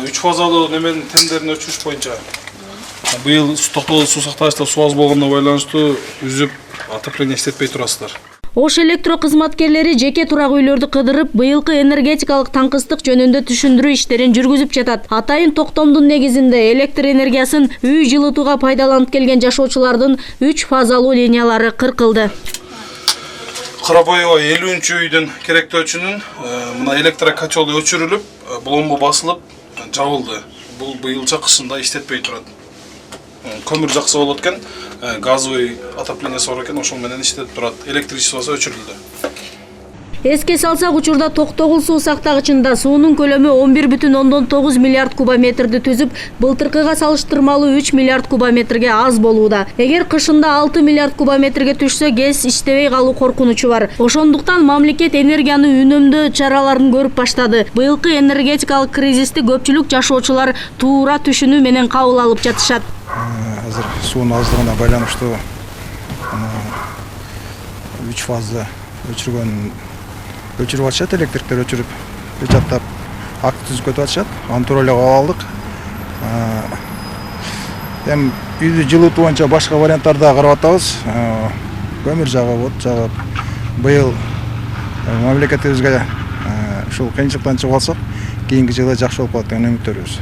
3 фазалуу неменин тендерин өчүрүш боюнча быйыл токтогул суу сактагычта суу аз болгондо байланыштуу үзүп отопление иштетпей турасыздар. Ош электро кызматкерлери жеке турак үйлөрдү кыдырып, быйылкы энергетикалык таңкыстык жөнүндө түшүндүрүү иштерин жүргүзүп жатат. Атайын токтомдун негизинде электр энергиясын үй жылытууга пайдаланып келген жашоочулардын 3 фазалуу линиялары кыркылды. Карабоева 50-үйдүн керектөөчүнүн мына электрокотел өчүрүлүп, бломба басылып, жабылды. Бул быйылча кышында иштетпей турат. Көмүр жакса болот экен, газовый отоплениясы бар экен, ошол менен иштетип турат. Электричествосу өчүрүлдү. Эске салсак, учурда Токтогул суу сактагычында суунун көлөмү 11,9 миллиард кубометрди түзүп, былтыркыга салыштырмалуу 3 миллиард кубометрге аз болууда. Эгер кышында 6 миллиард кубометрге түшсө, ГЭС иштебей калуу коркунучу бар. Ошондуктан мамлекет энергияны үнөмдөө чараларын көрүп баштады. Быйылкы энергетикалык кризисти көпчүлүк жашоочулар туура түшүнүү менен кабыл алып жатышат. Азыр суунун аздыгына байланыштуу 3 фаза өчүрүп атышат, электриктер өчүрүп жаттап акт түзүп кетип атышат. Аны туура эле кабыл алдык. Эми үйдү жылытуу боюнча башка варианттарды да карап атабыз. Көмүр жагып, от жагып, быйыл мамлекетибизге ушул кыйынчылыктан чыгып алсак, кийинки жылы жакшы болуп калат деген үмүттөрүбүз.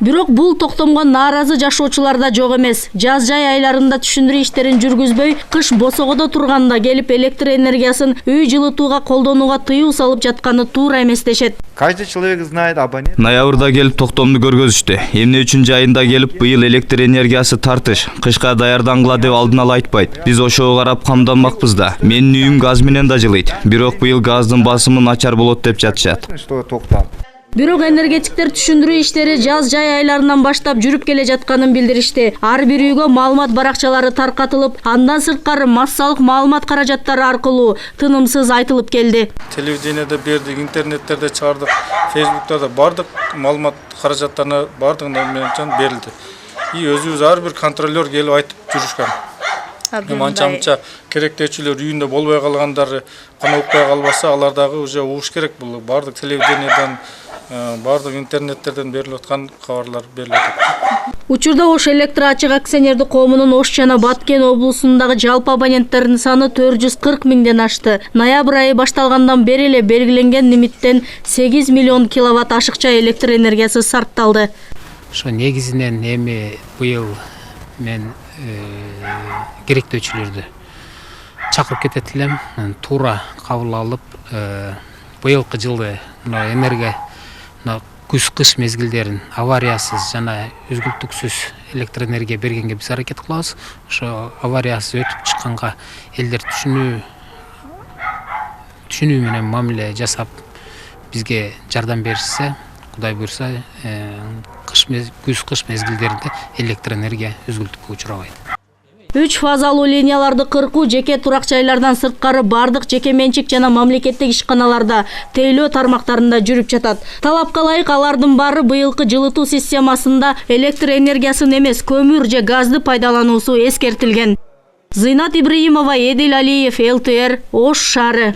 Бирок бул токтомго нааразы жашоочулар да жок эмес. Жаз жай айларында түшүндүрүү иштерин жүргүзбөй, кыш босогодо турганда келип электр энергиясын үй жылытууга колдонууга тыюу салып жатканы туура эмес дешет. Каждый человек знает абонент. Ноябрда келип токтомду көргөзүштү. Эмне үчүн жайында келип быйыл электр энергиясы тартыш, кышка даярдангыла деп алдын ала айтпайт. Биз ошого карап камданмакпыз да. Менин үйүм газ менен да жылыйт. Бирок быйыл газдын басымы начар болот деп жатышат. Что токтап. Бирок энергетиктер түшүндүрүү иштери жаз жай айларынан баштап жүрүп келе жатканын билдиришти. Ар бир үйгө маалымат баракчалары таркатылып, андан сырткары массалык маалымат каражаттары аркылуу тынымсыз айтылып келди. Телевидениеде бердик, интернеттерде чыгардык, Фейсбуктарда бардык маалымат каражаттарына бардыгына менен берилди. И өзүбүз ар бир контролер келип айтып жүрүшкөн. Манча керектөөчүлөр үйүндө болбой калгандары кана укпай калбаса, алар дагы уже угуш керек. Бул бардык телевидениеден, бардык интернеттерден берилип аткан кабарлар берилет. Учурда Ош электр ачык акционердик коомунун Ош жана Баткен облусундагы жалпы абоненттердин саны 440 миңден ашты. Ноябрь айы башталгандан бери эле белгиленген лимиттен 8 миллион киловатт ашыкча электр энергиясы сарпталды. Ошо негизинен эми быйыл мен керектөөчүлөрдү чакырып кетет элем. Туура кабыл алып, быйылкы жылы энергия күз-кыш мезгилдерин авариясыз жана үзгүлтүксүз электр энергия бергенге биз аракет кылабыз. Ошо авариясыз өтүп чыкканга элдер түшүнүү менен мамиле жасап бизге жардам беришсе, Кудай буйрса, күз-кыш мезгилдеринде электр энергия үзгүлтүккө учурабайт. 3 фазалуу линияларды кыркуу жеке турак жайлардан сырткары бардык жеке менчик жана мамлекеттик ишканаларда тейлөө тармактарында жүрүп жатат. Талапка ылайык алардын баары быйылкы жылытуу системасында электр энергиясын эмес, көмүр же газды пайдалануусу эскертилген. Зыйнат Ибраимова, Эдил Алиев, ЛТР, Ош шаары.